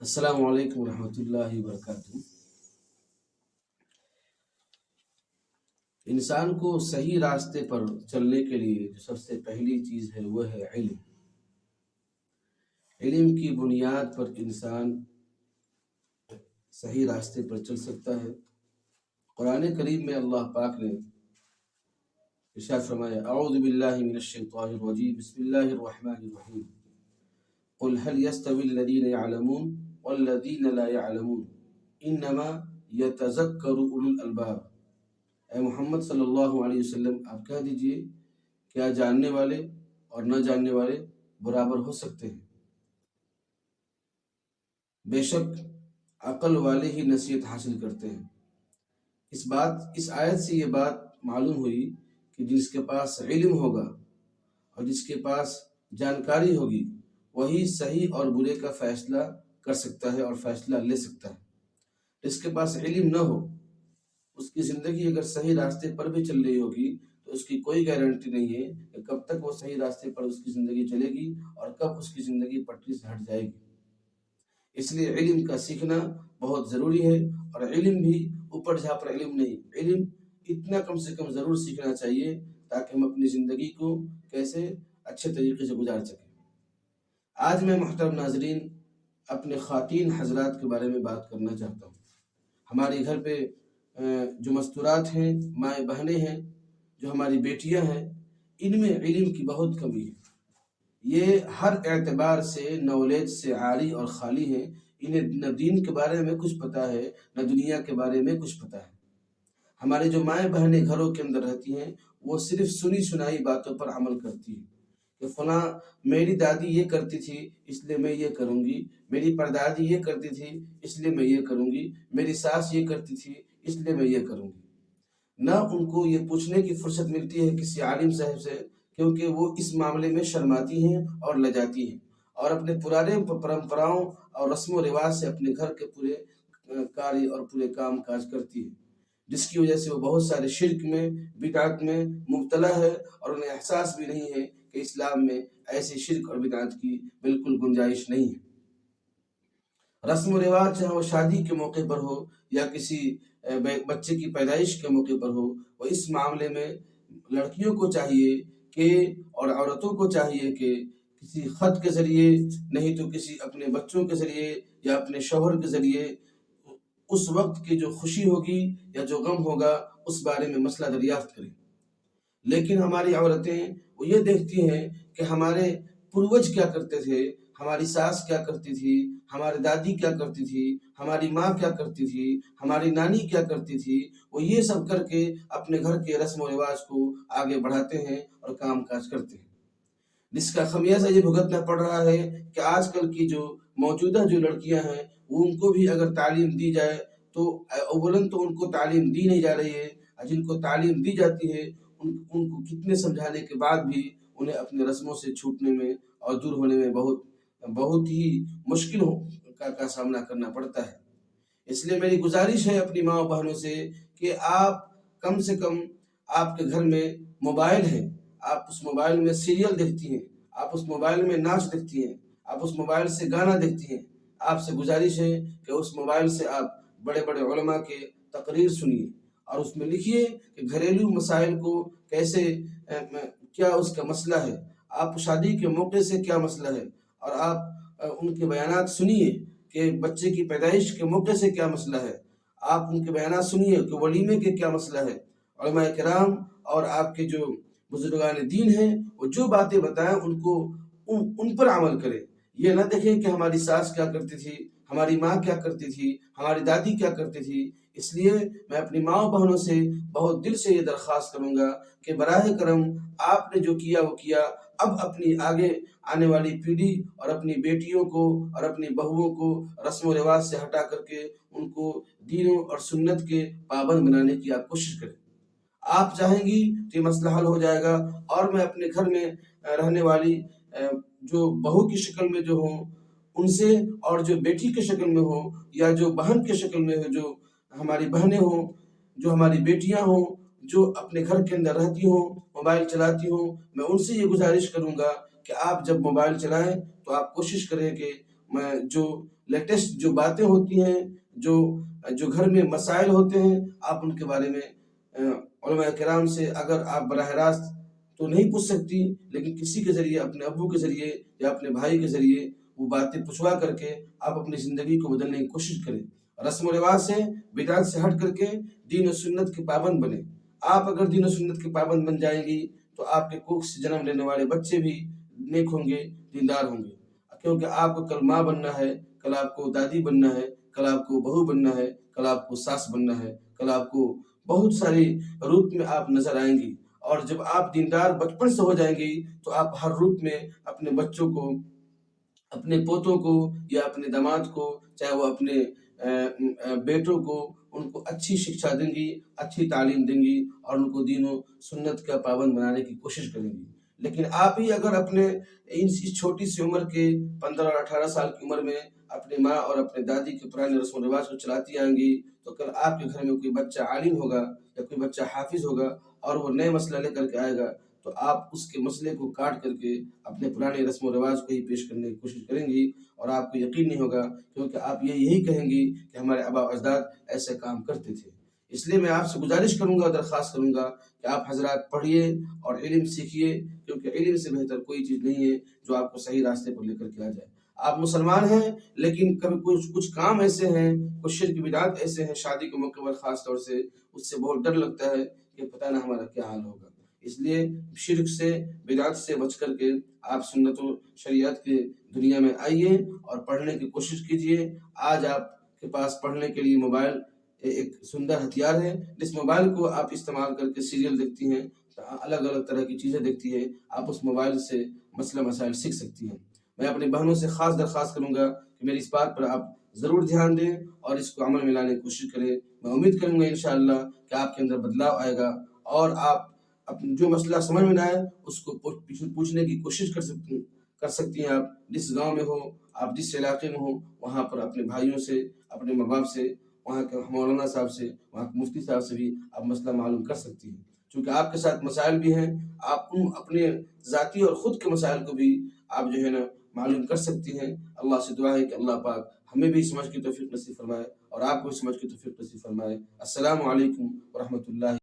السلام علیکم ورحمۃ اللہ وبرکاتہ۔ انسان کو صحیح راستے پر چلنے کے لیے جو سب سے پہلی چیز ہے وہ ہے علم۔ علم کی بنیاد پر انسان صحیح راستے پر چل سکتا ہے۔ قرآن کریم میں اللہ پاک نے ارشاد فرمایا، اعوذ باللہ من الشیطان الرجیم، بسم اللہ الرحمن الرحیم، قل هل يستوي الذين يعلمون والذين لا يعلمون انما يتذكر اولو الالباب۔ اے محمد صلی اللہ علیہ وسلم، آپ کہہ دیجئے، کیا جاننے والے اور نہ جاننے والے برابر ہو سکتے ہیں؟ بے شک عقل والے ہی نصیحت حاصل کرتے ہیں۔ اس آیت سے یہ بات معلوم ہوئی کہ جس کے پاس علم ہوگا اور جس کے پاس جانکاری ہوگی وہی صحیح اور برے کا فیصلہ کر سکتا ہے اور فیصلہ لے سکتا ہے۔ جس کے پاس علم نہ ہو، اس کی زندگی اگر صحیح راستے پر بھی چل رہی ہوگی تو اس کی کوئی گارنٹی نہیں ہے کہ کب تک وہ صحیح راستے پر اس کی زندگی چلے گی اور کب اس کی زندگی پٹری سے ہٹ جائے گی۔ اس لیے علم کا سیکھنا بہت ضروری ہے، اور علم بھی اوپر جہاں پر علم نہیں، علم اتنا کم سے کم ضرور سیکھنا چاہیے تاکہ ہم اپنی زندگی کو کیسے اچھے طریقے سے گزار سکیں۔ آج میں محترم ناظرین اپنے خواتین حضرات کے بارے میں بات کرنا چاہتا ہوں۔ ہمارے گھر پہ جو مستورات ہیں، مائیں بہنیں ہیں، جو ہماری بیٹیاں ہیں، ان میں علم کی بہت کمی ہے۔ یہ ہر اعتبار سے نالج سے عاری اور خالی ہیں۔ انہیں نہ دین کے بارے میں کچھ پتہ ہے، نہ دنیا کے بارے میں کچھ پتہ ہے۔ ہمارے جو مائیں بہنیں گھروں کے اندر رہتی ہیں، وہ صرف سنی سنائی باتوں پر عمل کرتی ہیں کہ فلاں میری دادی یہ کرتی تھی اس لیے میں یہ کروں گی، میری پردادی یہ کرتی تھی اس لیے میں یہ کروں گی، میری ساس یہ کرتی تھی اس لیے میں یہ کروں گی۔ نہ ان کو یہ پوچھنے کی فرصت ملتی ہے کسی عالم صاحب سے، کیونکہ وہ اس معاملے میں شرماتی ہیں اور لجاتی ہیں، اور اپنے پرانے پرمپراؤں اور رسم و رواج سے اپنے گھر کے پورے کاری اور پورے کام کاج کرتی ہے، جس کی وجہ سے وہ بہت سارے شرک میں، بدعت میں مبتلا ہے، اور انہیں احساس بھی نہیں ہے کہ اسلام میں ایسے شرک اور بدعت کی بالکل گنجائش نہیں ہے۔ رسم و رواج چاہے وہ شادی کے موقع پر ہو یا کسی بچے کی پیدائش کے موقع پر ہو، وہ اس معاملے میں لڑکیوں کو چاہیے کہ اور عورتوں کو چاہیے کہ کسی خط کے ذریعے نہیں تو کسی اپنے بچوں کے ذریعے یا اپنے شوہر کے ذریعے اس وقت کی جو خوشی ہوگی یا جو غم ہوگا اس بارے میں مسئلہ دریافت کریں۔ لیکن ہماری عورتیں وہ یہ دیکھتی ہیں کہ ہمارے پروج کیا کرتے تھے، ہماری ساس کیا کرتی تھی، ہماری دادی کیا کرتی تھی، ہماری ماں کیا کرتی تھی، ہماری نانی کیا کرتی تھی، وہ یہ سب کر کے اپنے گھر کے رسم و رواج کو آگے بڑھاتے ہیں اور کام کاج کرتے ہیں، جس کا خمیازہ یہ بھگتنا پڑ رہا ہے کہ آج کل کی جو موجودہ جو لڑکیاں ہیں، وہ ان کو بھی اگر تعلیم دی جائے تو اولاً تو ان کو تعلیم دی نہیں جا رہی ہے، جن کو تعلیم دی جاتی ہے ان کو کتنے سمجھانے کے بعد بھی انہیں اپنے رسموں سے چھوٹنے میں اور دور ہونے میں بہت ہی مشکل کا سامنا کرنا پڑتا ہے۔ اس لیے میری گزارش ہے اپنی ماں بہنوں سے کہ آپ کم سے کم، آپ کے گھر میں موبائل ہے، آپ اس موبائل میں سیریل دیکھتی ہیں، آپ اس موبائل میں ناچ دیکھتی ہیں، آپ اس موبائل سے گانا دیکھتی ہیں، آپ سے گزارش ہے کہ اس موبائل سے آپ بڑے بڑے علماء کے تقریر سنیے اور اس میں لکھیے کہ گھریلو مسائل کو کیسے، کیا اس کا مسئلہ ہے، آپ شادی کے موقع سے کیا مسئلہ ہے، اور آپ ان کے بیانات سنیے کہ بچے کی پیدائش کے موقع سے کیا مسئلہ ہے، آپ ان کے بیانات سنیے کہ ولیمے کے کیا مسئلہ ہے۔ علماء کرام اور آپ کے جو بزرگان دین ہیں وہ جو باتیں بتائیں ان پر عمل کریں۔ یہ نہ دیکھیں کہ ہماری ساس کیا کرتی تھی، ہماری ماں کیا کرتی تھی، ہماری دادی کیا کرتی تھی۔ اس لیے میں اپنی ماں بہنوں سے بہت دل سے یہ درخواست کروں گا کہ براہ کرم آپ نے جو کیا وہ کیا، اب اپنی آگے آنے والی پیڑھی اور اپنی بیٹیوں کو اور اپنی بہوؤں کو رسم و رواج سے ہٹا کر کے ان کو دینوں اور سنت کے پابند بنانے کی آپ کوشش کریں۔ آپ چاہیں گی تو یہ مسئلہ حل ہو جائے گا، اور میں اپنے گھر میں رہنے والی جو بہو کی شکل میں جو ہوں ان سے، اور جو بیٹی کے شکل میں ہوں یا جو بہن کے شکل میں ہو، جو ہماری بہنیں ہوں، جو ہماری بیٹیاں ہوں، جو اپنے گھر کے اندر رہتی ہوں، موبائل چلاتی ہوں، میں ان سے یہ گزارش کروں گا کہ آپ جب موبائل چلائیں تو آپ کوشش کریں کہ جو لیٹسٹ جو باتیں ہوتی ہیں، جو گھر میں مسائل ہوتے ہیں، آپ ان کے بارے میں علماء کرام سے اگر آپ براہ راست تو نہیں پوچھ سکتی، لیکن کسی کے ذریعے، اپنے ابو کے ذریعے یا اپنے بھائی کے ذریعے وہ باتیں پوچھوا کر کے آپ اپنی زندگی کو بدلنے کی کوشش کریں، رسم و رواج سے، بدعت سے ہٹ کر کے دین و سنت کے پابند بنیں۔ آپ اگر دین و سنت کے پابند بن جائیں گی تو آپ کے کوکھ سے جنم لینے والے بچے بھی نیک ہوں گے، دیندار ہوں گے، کیونکہ آپ کو کل ماں بننا ہے، کل آپ کو دادی بننا ہے، کل آپ کو بہو بننا ہے، کل آپ کو ساس بننا ہے، کل آپ کو بہت ساری روپ میں آپ نظر آئیں گی۔ اور جب آپ دیندار بچپن سے ہو جائیں گی تو آپ ہر روپ میں اپنے بچوں کو، اپنے پوتوں کو یا اپنے داماد کو، چاہے وہ اپنے بیٹوں کو، ان کو اچھی شکشا دیں گی، اچھی تعلیم دیں گی اور ان کو دین و سنت کا پابند بنانے کی کوشش کریں گی۔ لیکن آپ ہی اگر اپنے اس چھوٹی سی عمر کے 15 اور 18 سال کی عمر میں اپنے ماں اور اپنے دادی کے پرانے رسم و رواج کو چلاتی آئیں گی تو کل آپ کے گھر میں کوئی بچہ عالم ہوگا یا کوئی بچہ حافظ ہوگا اور وہ نئے مسئلہ لے کر کے آئے گا تو آپ اس کے مسئلے کو کاٹ کر کے اپنے پرانے رسم و رواج کو ہی پیش کرنے کی کوشش کریں گی اور آپ کو یقین نہیں ہوگا، کیونکہ آپ یہی کہیں گی کہ ہمارے آباء و اجداد ایسے کام کرتے تھے۔ اس لیے میں آپ سے گزارش کروں گا، درخواست کروں گا کہ آپ حضرات پڑھیے اور علم سیکھیے، کیونکہ علم سے بہتر کوئی چیز نہیں ہے جو آپ کو صحیح راستے پر لے کر کے آ جائے۔ آپ مسلمان ہیں لیکن کبھی کچھ کام ایسے ہیں، کچھ شرک بدعات ایسے ہیں شادی کے موقع پر خاص طور سے، اس سے بہت ڈر لگتا ہے کہ پتہ نہ ہمارا کیا حال ہوگا۔ اس لیے شرک سے، بدعات سے بچ کر کے آپ سنت و شریعت کے دنیا میں آئیے اور پڑھنے کی کوشش کیجیے۔ آج آپ کے پاس پڑھنے کے لیے موبائل ایک سندر ہتھیار ہے، جس موبائل کو آپ استعمال کر کے سیریل دیکھتی ہیں، الگ الگ طرح کی چیزیں دیکھتی ہیں، آپ اس موبائل سے مسئلہ مسائل سیکھ سکتی ہیں۔ میں اپنی بہنوں سے خاص درخواست کروں گا کہ میری اس بات پر آپ ضرور دھیان دیں اور اس کو عمل میں لانے کی کوشش کریں۔ میں امید کروں گا انشاءاللہ کہ آپ کے اندر بدلاؤ آئے گا اور آپ جو مسئلہ سمجھ میں نہ آئے اس کو پوچھنے کی کوشش کر سکتی ہیں۔ آپ جس گاؤں میں ہو، آپ جس علاقے میں ہو، وہاں پر اپنے بھائیوں سے، اپنے ماں باپ سے، وہاں کے مولانا صاحب سے، وہاں کے مفتی صاحب سے بھی آپ مسئلہ معلوم کر سکتی ہیں، چونکہ آپ کے ساتھ مسائل بھی ہیں۔ آپ اپنے ذاتی اور خود کے مسائل کو بھی آپ جو ہے نا معلوم کر سکتی ہیں۔ اللہ سے دعا ہے کہ اللہ پاک ہمیں بھی سمجھ کی توفیق نصیب فرمائے اور آپ کو بھی سمجھ کی توفیق نصیب فرمائے۔ السلام علیکم ورحمۃ اللہ۔